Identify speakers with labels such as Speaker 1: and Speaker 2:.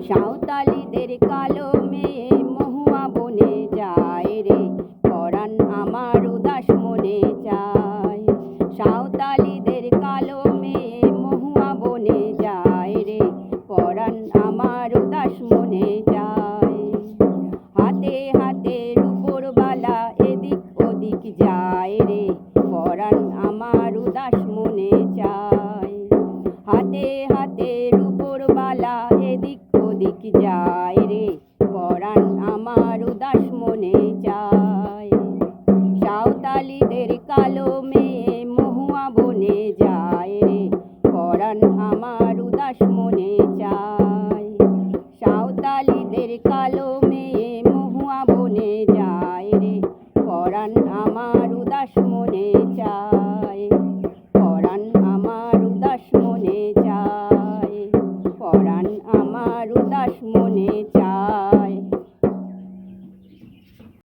Speaker 1: সাঁওতালিদের কালো মেয়ে মহুয়া বনে যায় রে, পরাণ আমার উদাস মনে চায়। সাঁওতালিদের কালো মেয়ে মহুয়া বনে যায় রে, পরাণ আমার উদাস মনে চায়। হাতে হাতে রূপোর বালা এদিক ওদিক যায় রে, পরাণ আমার উদাস মনে চায়। হাতে হাতে রূপোর বালা এদিক ওদিক যায় রে, পরাণ আমার উদাস মনে চায়। সাঁওতালিদের কালো মেয়ে মহুয়া বনে যায় রে, পরাণ আমার উদাস মনে চায়। সাঁওতালিদের কালো মেয়ে মহুয়া বনে যায় রে, পরাণ আমার উদাস মনে চায়। পরাণ আমার উদাস মনে চায়। পরাণ আমার